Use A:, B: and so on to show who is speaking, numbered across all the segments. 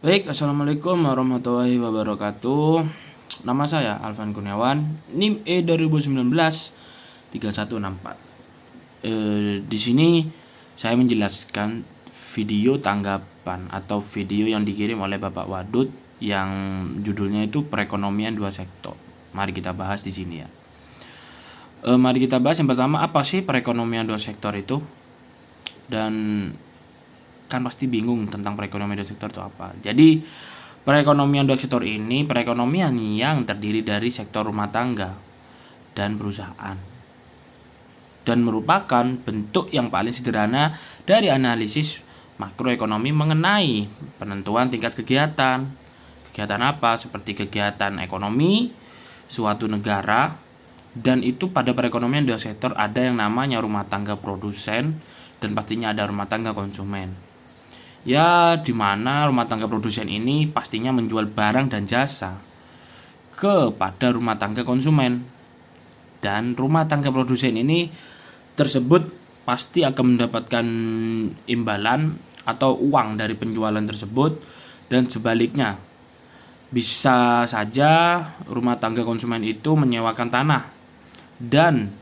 A: Baik, assalamualaikum warahmatullahi wabarakatuh. Nama saya Alvan Kurniawan, NIM E 2019 3164. Di sini saya menjelaskan video tanggapan atau video yang dikirim oleh Bapak Wadud yang judulnya itu perekonomian dua sektor. Mari kita bahas di sini ya. Mari kita bahas yang pertama, apa sih perekonomian dua sektor itu? Dan kan pasti bingung tentang perekonomian dua sektor itu apa. Jadi perekonomian dua sektor ini perekonomian yang terdiri dari sektor rumah tangga dan perusahaan, dan merupakan bentuk yang paling sederhana dari analisis makroekonomi mengenai penentuan tingkat kegiatan. Kegiatan apa? Seperti kegiatan ekonomi suatu negara, dan itu pada perekonomian dua sektor ada yang namanya rumah tangga produsen dan pastinya ada rumah tangga konsumen. Ya, di mana rumah tangga produsen ini pastinya menjual barang dan jasa kepada rumah tangga konsumen. Dan rumah tangga produsen ini tersebut pasti akan mendapatkan imbalan atau uang dari penjualan tersebut, dan sebaliknya. Bisa saja rumah tangga konsumen itu menyewakan tanah dan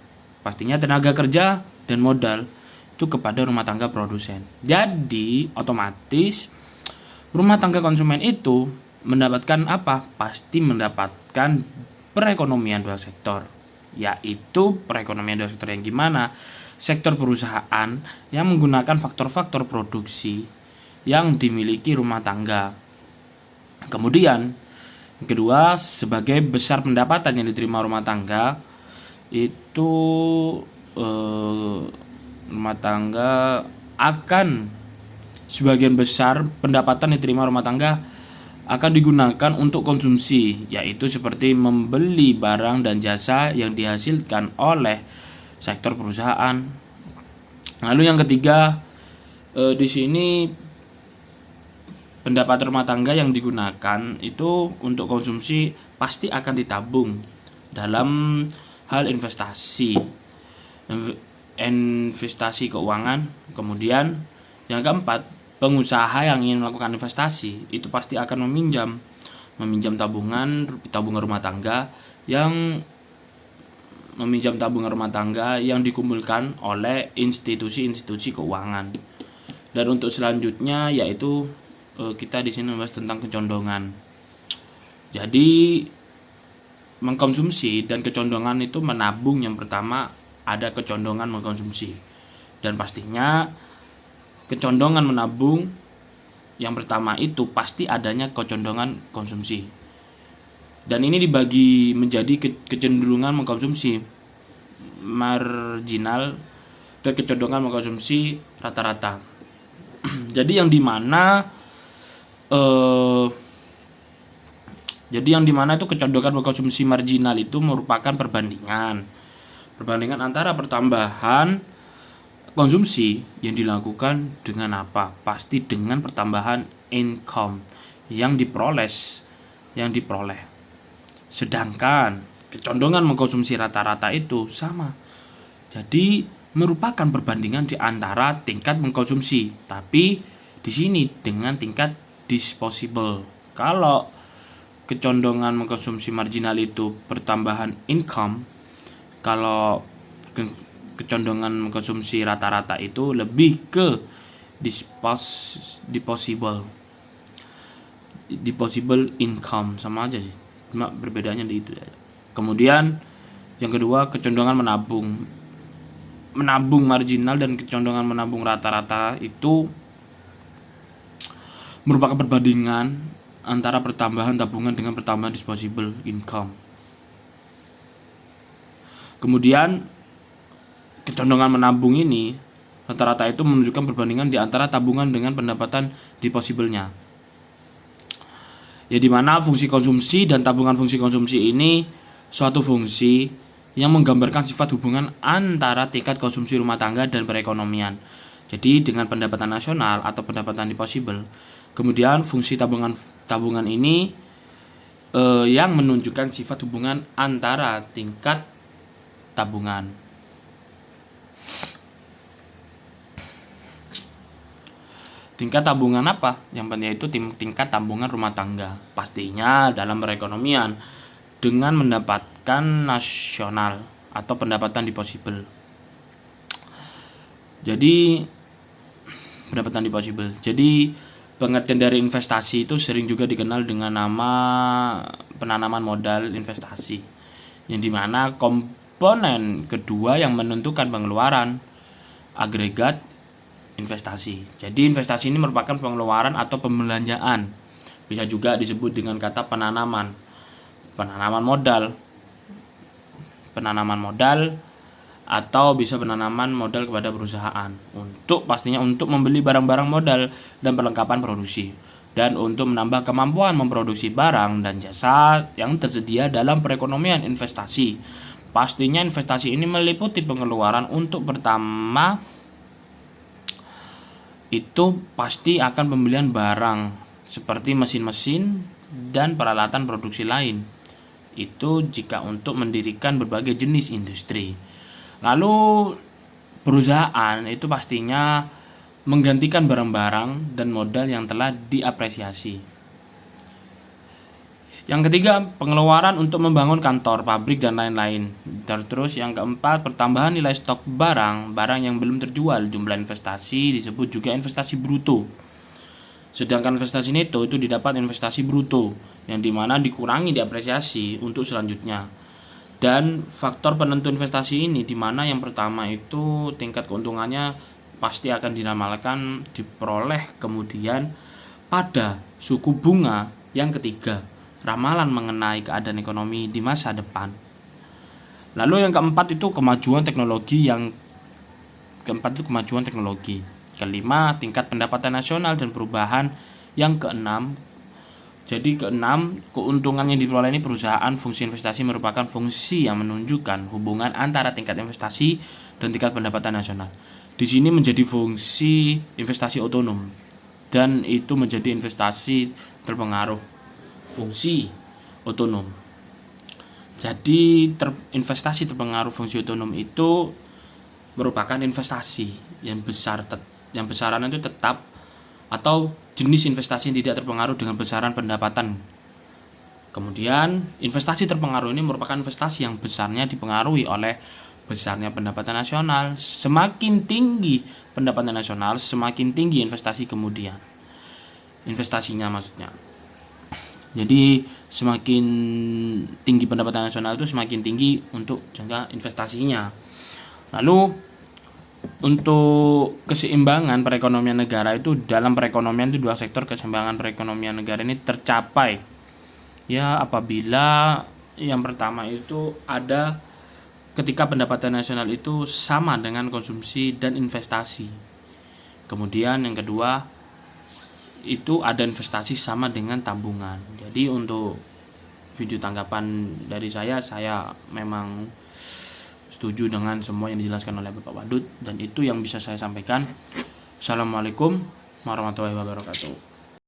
A: pastinya tenaga kerja dan modal itu kepada rumah tangga produsen. Jadi otomatis rumah tangga konsumen itu mendapatkan apa? Pasti mendapatkan perekonomian dua sektor, yaitu perekonomian dua sektor yang gimana? Sektor perusahaan yang menggunakan faktor-faktor produksi yang dimiliki rumah tangga. Kemudian kedua, sebagai besar pendapatan yang diterima rumah tangga itu rumah tangga akan sebagian besar pendapatan yang diterima rumah tangga akan digunakan untuk konsumsi, yaitu seperti membeli barang dan jasa yang dihasilkan oleh sektor perusahaan. Lalu yang ketiga, di sini pendapatan rumah tangga yang digunakan itu untuk konsumsi pasti akan ditabung dalam hal investasi keuangan. Kemudian yang keempat, pengusaha yang ingin melakukan investasi itu pasti akan meminjam tabungan rumah tangga yang dikumpulkan oleh institusi-institusi keuangan. Dan untuk selanjutnya yaitu kita di sini membahas tentang kecondongan. Jadi mengkonsumsi dan kecondongan itu menabung. Yang pertama ada kecondongan mengkonsumsi, dan pastinya kecondongan menabung yang pertama itu pasti adanya kecondongan konsumsi. Dan ini dibagi menjadi kecenderungan mengkonsumsi marginal dan kecondongan mengkonsumsi rata-rata. Jadi yang dimana itu kecondongan mengkonsumsi marginal itu merupakan perbandingan antara pertambahan konsumsi yang dilakukan dengan apa? Pasti dengan pertambahan income yang diperoleh. Sedangkan kecondongan mengkonsumsi rata-rata itu sama. Jadi merupakan perbandingan di antara tingkat mengkonsumsi, tapi di sini dengan tingkat disposable. Kalau kecondongan mengkonsumsi marginal itu pertambahan income, kalau kecondongan mengkonsumsi rata-rata itu lebih ke disposable income, sama aja sih, cuma berbedanya di itu. Kemudian yang kedua, kecondongan menabung marginal dan kecondongan menabung rata-rata itu merupakan perbandingan antara pertambahan tabungan dengan pertambahan disposable income. Kemudian kecondongan menabung ini rata-rata itu menunjukkan perbandingan di antara tabungan dengan pendapatan disposable-nya. Ya, di mana fungsi konsumsi dan tabungan fungsi konsumsi ini suatu fungsi yang menggambarkan sifat hubungan antara tingkat konsumsi rumah tangga dan perekonomian. Jadi dengan pendapatan nasional atau pendapatan disposable. Kemudian fungsi tabungan ini yang menunjukkan sifat hubungan antara tingkat tabungan. Tingkat tabungan apa? Yang penting itu tingkat tabungan rumah tangga. Pastinya dalam perekonomian dengan mendapatkan nasional atau pendapatan deposibel. Jadi pendapatan deposibel. Jadi pengertian dari investasi itu sering juga dikenal dengan nama penanaman modal investasi, yang dimana komponen kedua yang menentukan pengeluaran agregat investasi. Jadi investasi ini merupakan pengeluaran atau pembelanjaan. Bisa juga disebut dengan kata penanaman modal, atau bisa penanaman modal kepada perusahaan pastinya untuk membeli barang-barang modal dan perlengkapan produksi, dan untuk menambah kemampuan memproduksi barang dan jasa yang tersedia dalam perekonomian investasi. Pastinya investasi ini meliputi pengeluaran untuk pertama itu pasti akan pembelian barang seperti mesin-mesin dan peralatan produksi lain. Itu jika untuk mendirikan berbagai jenis industri. Lalu perusahaan itu pastinya menggantikan barang-barang dan modal yang telah diapresiasi. Yang ketiga, pengeluaran untuk membangun kantor, pabrik, dan lain-lain. Terus yang keempat, pertambahan nilai stok barang yang belum terjual. Jumlah investasi disebut juga investasi bruto. Sedangkan investasi neto itu didapat investasi bruto, yang dimana dikurangi diapresiasi untuk selanjutnya. Dan faktor penentu investasi ini dimana yang pertama itu tingkat keuntungannya pasti akan diramalkan diperoleh kemudian pada suku bunga. Yang ketiga, ramalan mengenai keadaan ekonomi di masa depan. Lalu yang keempat itu kemajuan teknologi. Kelima, tingkat pendapatan nasional dan perubahan. Yang keenam, keuntungan yang diperoleh ini perusahaan. Fungsi investasi merupakan fungsi yang menunjukkan hubungan antara tingkat investasi dan tingkat pendapatan nasional. Di sini menjadi fungsi investasi otonom, dan itu menjadi investasi terpengaruh fungsi otonom. Jadi investasi terpengaruh fungsi otonom itu merupakan investasi yang besaran itu tetap atau jenis investasi yang tidak terpengaruh dengan besaran pendapatan. Kemudian investasi terpengaruh ini merupakan investasi yang besarnya dipengaruhi oleh besarnya pendapatan nasional. Semakin tinggi pendapatan nasional, semakin tinggi investasinya maksudnya. Jadi semakin tinggi pendapatan nasional itu semakin tinggi untuk jangka investasinya. Lalu untuk keseimbangan perekonomian negara itu, dalam perekonomian itu dua sektor keseimbangan perekonomian negara ini tercapai ya apabila yang pertama itu ada ketika pendapatan nasional itu sama dengan konsumsi dan investasi. Kemudian yang kedua itu ada investasi sama dengan tabungan. Jadi untuk video tanggapan dari saya memang setuju dengan semua yang dijelaskan oleh Bapak Wadud, dan itu yang bisa saya sampaikan. Assalamualaikum warahmatullahi wabarakatuh.